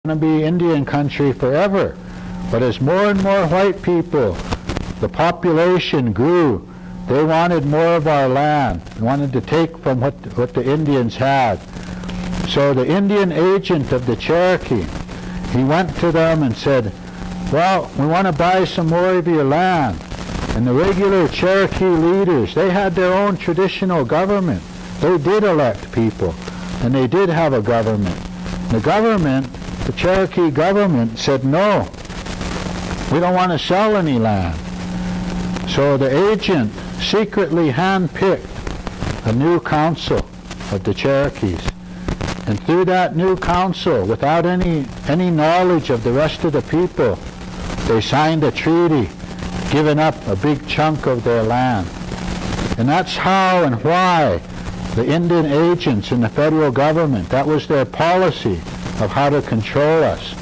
going to be Indian country forever. But as more and more white people, the population grew, they wanted more of our land, wanted to take from what the Indians had. So the Indian agent of the Cherokee, he went to them and said, well, we want to buy some more of your land. And the regular Cherokee leaders, they had their own traditional government. They did elect people, and they did have a government. The government, the Cherokee government, said, no, we don't want to sell any land. So the agent secretly handpicked a new council of the Cherokees. And through that new council, without any knowledge of the rest of the people, they signed a treaty, giving up a big chunk of their land. And that's how and why the Indian agents in the federal government, that was their policy of how to control us,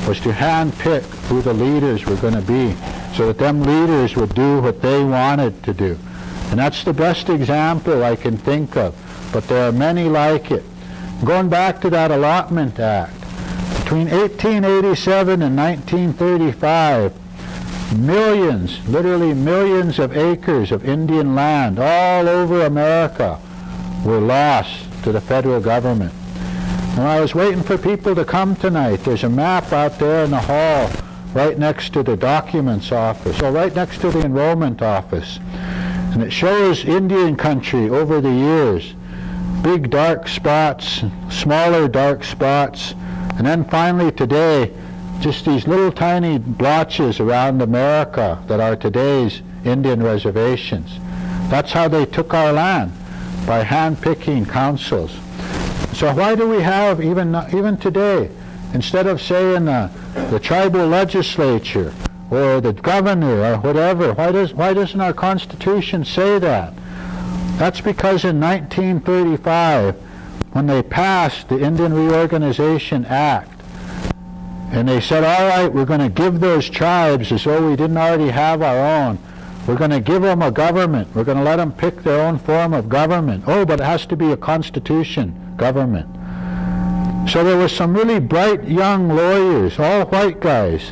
was to handpick who the leaders were going to be, so that them leaders would do what they wanted to do. And that's the best example I can think of, but there are many like it. Going back to that Allotment Act, between 1887 and 1935, millions, literally millions of acres of Indian land all over America were lost to the federal government. When I was waiting for people to come tonight, there's a map out there in the hall right next to the documents office, or right next to the enrollment office. And it shows Indian country over the years. Big dark spots, smaller dark spots, and then finally today, just these little tiny blotches around America that are today's Indian reservations. That's how they took our land, by hand-picking councils. So why do we have, even today, instead of saying the tribal legislature or the governor or whatever, why doesn't our Constitution say that? That's because in 1935, when they passed the Indian Reorganization Act, and they said, all right, we're going to give those tribes, as though we didn't already have our own, we're going to give them a government. We're going to let them pick their own form of government. Oh, but it has to be a constitution government. So there were some really bright young lawyers, all white guys.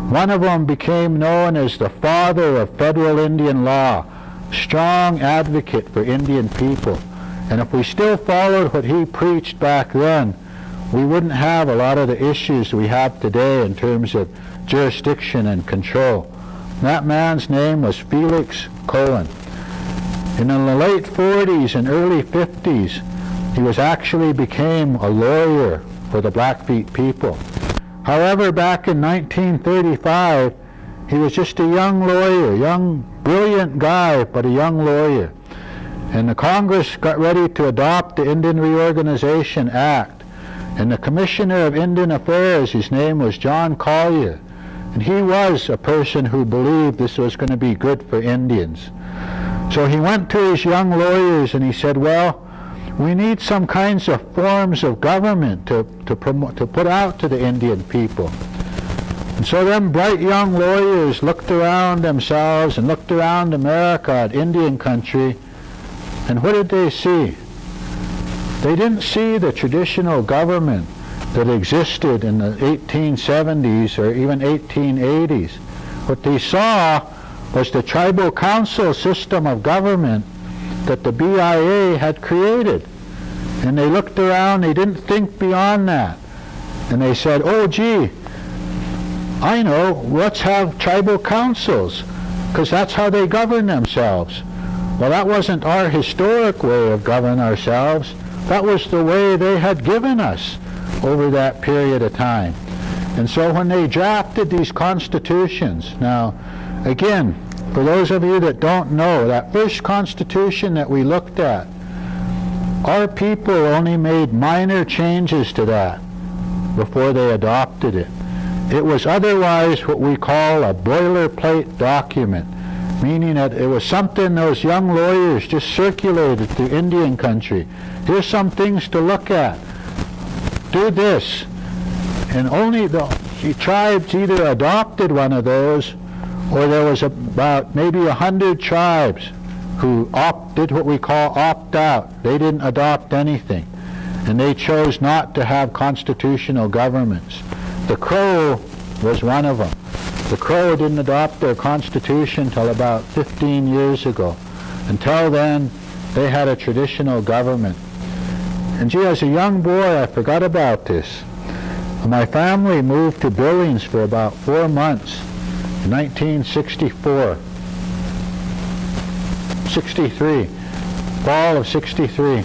One of them became known as the father of federal Indian law, strong advocate for Indian people. And if we still followed what he preached back then, we wouldn't have a lot of the issues we have today in terms of jurisdiction and control. That man's name was Felix Cohen. And in the late 40s and early 50s, he actually became a lawyer for the Blackfeet people. However, back in 1935, he was just a young lawyer, young, brilliant guy, but a young lawyer. And the Congress got ready to adopt the Indian Reorganization Act. And the Commissioner of Indian Affairs, his name was John Collier. And he was a person who believed this was going to be good for Indians. So he went to his young lawyers and he said, well, we need some kinds of forms of government to put out to the Indian people. And so them bright young lawyers looked around themselves and looked around America at Indian country, and what did they see? They didn't see the traditional government that existed in the 1870s or even 1880s. What they saw was the tribal council system of government that the BIA had created. And they looked around, they didn't think beyond that. And they said, oh gee, I know, let's have tribal councils, because that's how they govern themselves. Well, that wasn't our historic way of governing ourselves. That was the way they had given us over that period of time. And so when they drafted these constitutions, now, again, for those of you that don't know, that first constitution that we looked at, our people only made minor changes to that before they adopted it. It was otherwise what we call a boilerplate document, meaning that it was something those young lawyers just circulated through Indian country. Here's some things to look at. Do this. And only the tribes either adopted one of those, or there was about maybe 100 tribes who did what we call opt out. They didn't adopt anything. And they chose not to have constitutional governments. The Crow was one of them. The Crow didn't adopt their constitution till about 15 years ago. Until then, they had a traditional government. And gee, as a young boy, I forgot about this. My family moved to Billings for about 4 months in 1964. 63. Fall of 63.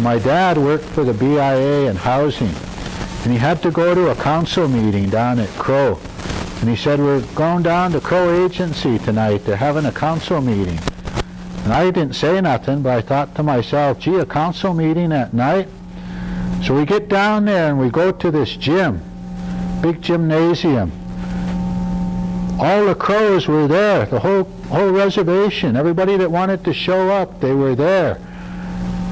My dad worked for the BIA in housing, and he had to go to a council meeting down at Crow. And he said, we're going down to Crow Agency tonight. They're having a council meeting. And I didn't say nothing, but I thought to myself, gee, a council meeting at night? So we get down there and we go to this gym, big gymnasium. All the Crows were there, the whole reservation. Everybody that wanted to show up, they were there.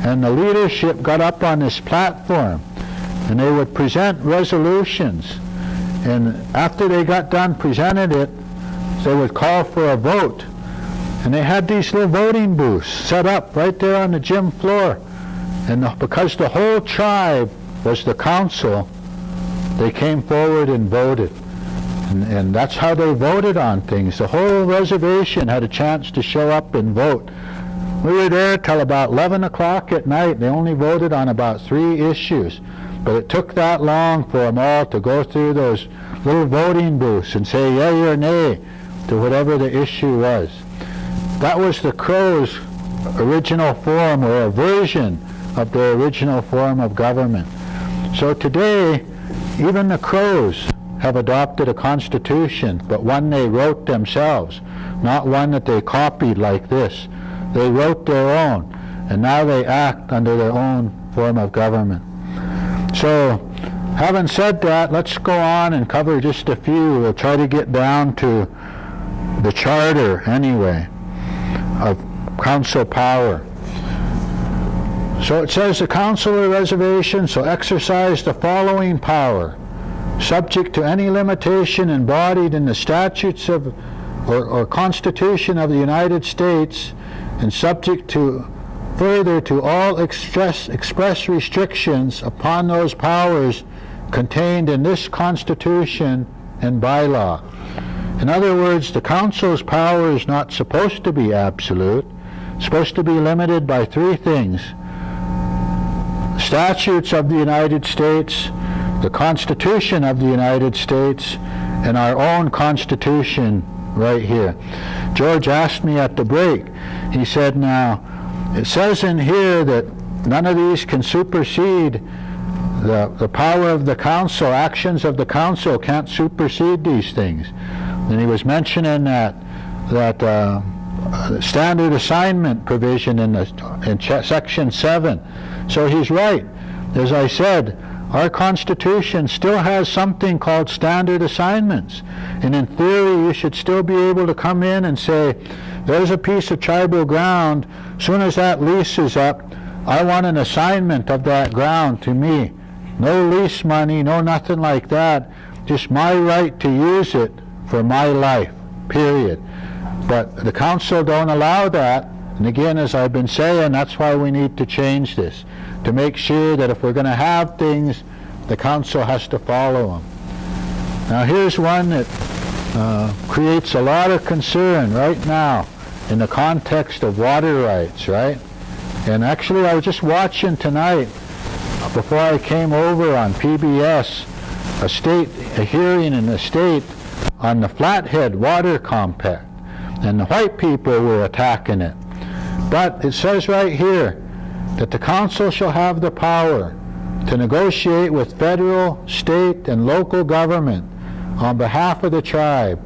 And the leadership got up on this platform, and they would present resolutions. And after they got done presenting it, they would call for a vote. And they had these little voting booths set up right there on the gym floor. And because the whole tribe was the council, they came forward and voted. And that's how they voted on things. The whole reservation had a chance to show up and vote. We were there till about 11 o'clock at night. They only voted on about 3 issues. But it took that long for them all to go through those little voting booths and say yea or nay to whatever the issue was. That was the Crows' original form, or a version of their original form of government. So today, even the Crows have adopted a constitution, but one they wrote themselves, not one that they copied like this. They wrote their own, and now they act under their own form of government. So, having said that, let's go on and cover just a few. We'll try to get down to the charter anyway of council power. So it says the council of the reservation shall exercise the following power, subject to any limitation embodied in the statutes of or Constitution of the United States, and subject to further to all express restrictions upon those powers contained in this Constitution and bylaw. In other words, the council's power is not supposed to be absolute. It's supposed to be limited by 3 things: statutes of the United States, the Constitution of the United States, and our own Constitution right here. George asked me at the break, he said, now, it says in here that none of these can supersede the power of the council. Actions of the council can't supersede these things. And he was mentioning that standard assignment provision in section 7. So he's right. As I said, our Constitution still has something called standard assignments. And in theory, you should still be able to come in and say, there's a piece of tribal ground. Soon as that lease is up, I want an assignment of that ground to me. No lease money, no nothing like that. Just my right to use it for my life, period. But the council don't allow that. And again, as I've been saying, that's why we need to change this, to make sure that if we're going to have things, the council has to follow them. Now here's one that creates a lot of concern right now in the context of water rights, right? And actually I was just watching tonight, before I came over on PBS, a hearing in the state on the Flathead Water Compact. And the white people were attacking it. But it says right here that the council shall have the power to negotiate with federal, state, and local government on behalf of the tribe,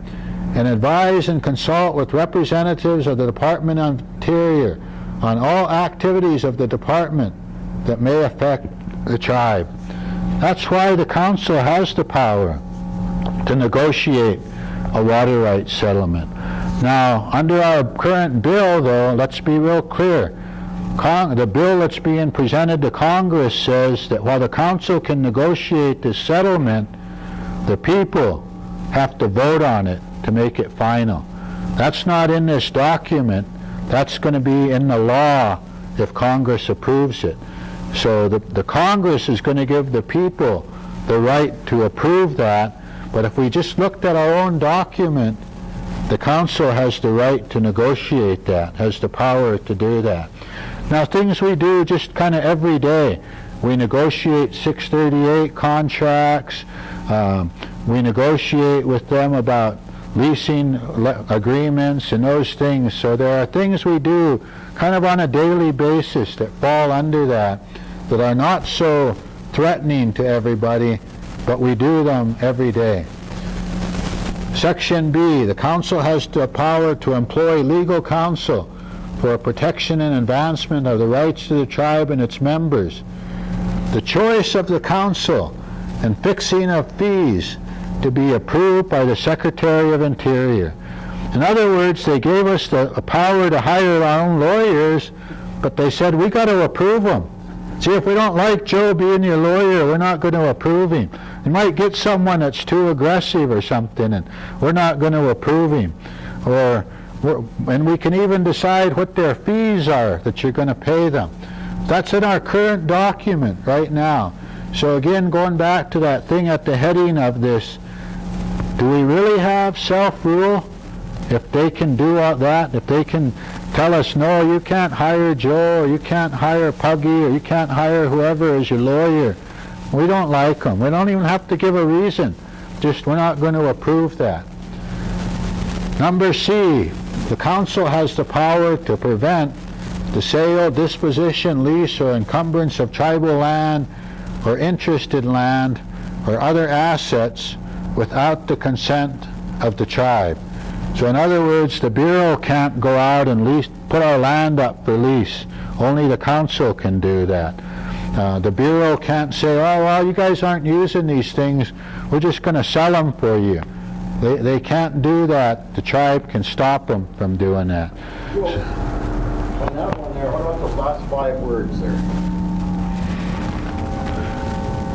and advise and consult with representatives of the Department of Interior on all activities of the department that may affect the tribe. That's why the council has the power to negotiate a water rights settlement. Now, under our current bill, though, let's be real clear. The bill that's being presented to Congress says that while the council can negotiate this settlement, the people have to vote on it to make it final. That's not in this document. That's going to be in the law if Congress approves it. So the Congress is going to give the people the right to approve that, but if we just looked at our own document, the council has the right to negotiate that, has the power to do that. Now, things we do just kind of every day. We negotiate 638 contracts. We negotiate with them about leasing agreements and those things. So there are things we do kind of on a daily basis that fall under that are not so threatening to everybody, but we do them every day. Section B, the council has the power to employ legal counsel for protection and advancement of the rights of the tribe and its members. The choice of the council and fixing of fees to be approved by the Secretary of Interior. In other words, they gave us the power to hire our own lawyers, but they said we got to approve them. See, if we don't like Joe being your lawyer, we're not going to approve him. You might get someone that's too aggressive or something, and we're not going to approve him. And we can even decide what their fees are that you're going to pay them. That's in our current document right now. So again, going back to that thing at the heading of this, do we really have self-rule? If they can do all that, if they can tell us, no, you can't hire Joe, or you can't hire Puggy, or you can't hire whoever as your lawyer. We don't like them. We don't even have to give a reason. Just, we're not going to approve that. Number C, the council has the power to prevent the sale, disposition, lease, or encumbrance of tribal land or interest in land or other assets without the consent of the tribe. So in other words, the Bureau can't go out and put our land up for lease. Only the council can do that. The Bureau can't say, oh, well, you guys aren't using these things, we're just going to sell them for you. They can't do that. The tribe can stop them from doing that. Well, on that one there, what about those last 5 words there?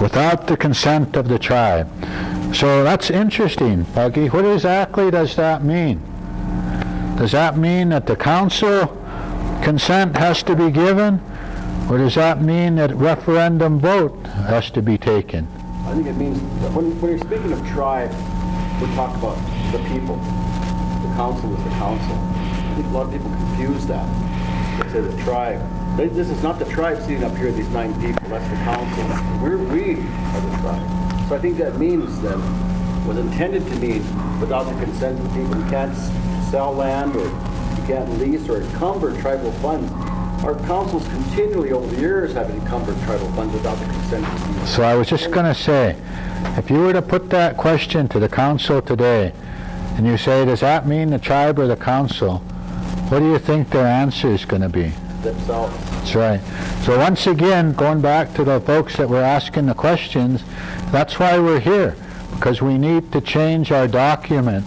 Without the consent of the tribe. So that's interesting, Puggy. What exactly does that mean? Does that mean that the council consent has to be given? Or does that mean that referendum vote has to be taken? I think it means, when you're speaking of tribe, we're talking about the people. The council is the council. I think a lot of people confuse that. They say the tribe. This is not the tribe sitting up here, these 9 people. That's the council. We are the tribe. So I think that means then, was intended to mean without the consent of the people. You can't sell land, or you can't lease or encumber tribal funds. Our councils continually over the years have encumbered tribal funds without the consent of the people. So I was just going to say, if you were to put that question to the council today, and you say, does that mean the tribe or the council? What do you think their answer is going to be? Themselves. That's right. So once again, going back to the folks that were asking the questions, that's why we're here, because we need to change our document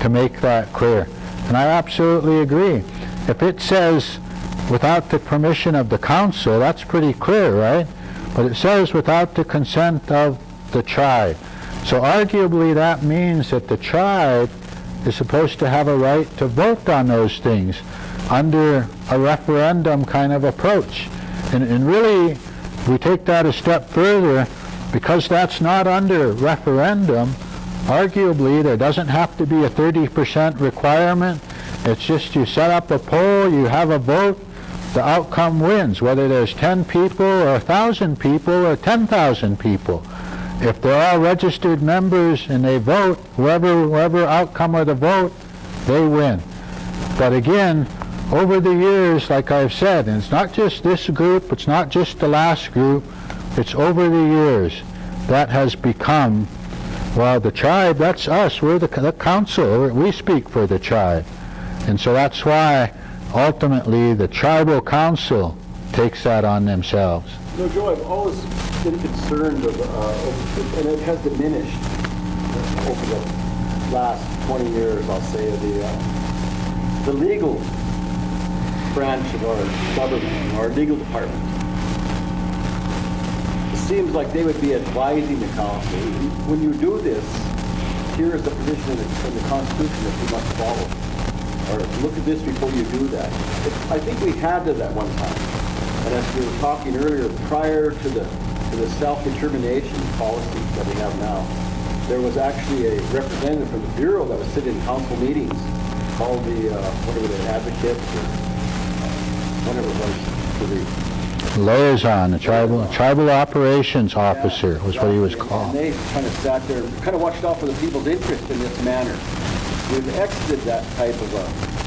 to make that clear. And I absolutely agree. If it says without the permission of the council, that's pretty clear, right? But it says without the consent of the tribe. So arguably that means that the tribe is supposed to have a right to vote on those things under a referendum kind of approach. And really, we take that a step further, because that's not under referendum. Arguably, there doesn't have to be a 30% requirement. It's just you set up a poll, you have a vote, the outcome wins, whether there's 10 people or 1,000 people or 10,000 people. If they're all registered members and they vote, whoever outcome of the vote, they win. But again, over the years, like I've said, and it's not just this group, it's not just the last group, it's over the years, that has become, well, the tribe, that's us, we're the council, we speak for the tribe. And so that's why, ultimately, the tribal council takes that on themselves. No, Joe, I've always been concerned of, and it has diminished over the last 20 years, I'll say, the legal branch of our government, our legal department. It seems like they would be advising the council. When you do this, here is the position in the Constitution that you must follow. Or look at this before you do that. I think we had it at one time. And as we were talking earlier, prior to the for the self-determination policy that we have now, there was actually a representative from the Bureau that was sitting in council meetings called the, whatever the advocate, or whatever it was, for the Liaison, the tribal operations officer was what he was called. And they kind of sat there, kind of watched out for the people's interest in this manner. We've exited that type of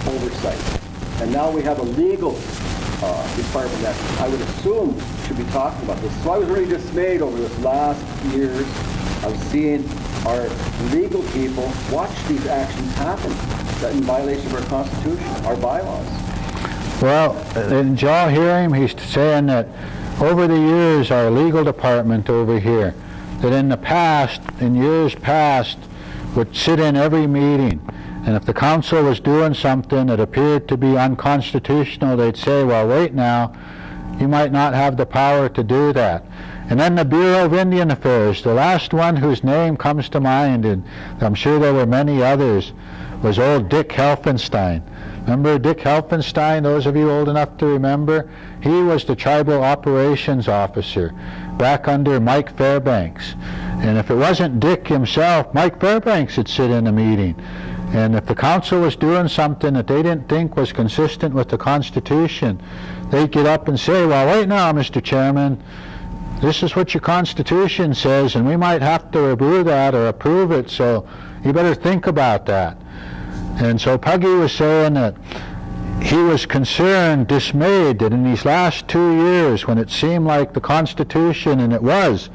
oversight. And now we have a legal department that I would assume should be talking about this. So I was really dismayed over this last years of seeing our legal people watch these actions happen that in violation of our Constitution, our bylaws. Well, did y'all hear him? He's saying that over the years, our legal department over here, that in the past, in years past, would sit in every meeting. And if the council was doing something that appeared to be unconstitutional, they'd say, well, wait now, you might not have the power to do that. And then the Bureau of Indian Affairs, the last one whose name comes to mind, and I'm sure there were many others, was old Dick Helfenstein. Remember Dick Helfenstein, those of you old enough to remember? He was the tribal operations officer back under Mike Fairbanks. And if it wasn't Dick himself, Mike Fairbanks would sit in a meeting. And if the council was doing something that they didn't think was consistent with the Constitution, they'd get up and say, well, wait now, Mr. Chairman, this is what your Constitution says, and we might have to review that or approve it, so you better think about that. And so Puggy was saying that he was concerned, dismayed, that in these last 2 years, when it seemed like the Constitution, and it was,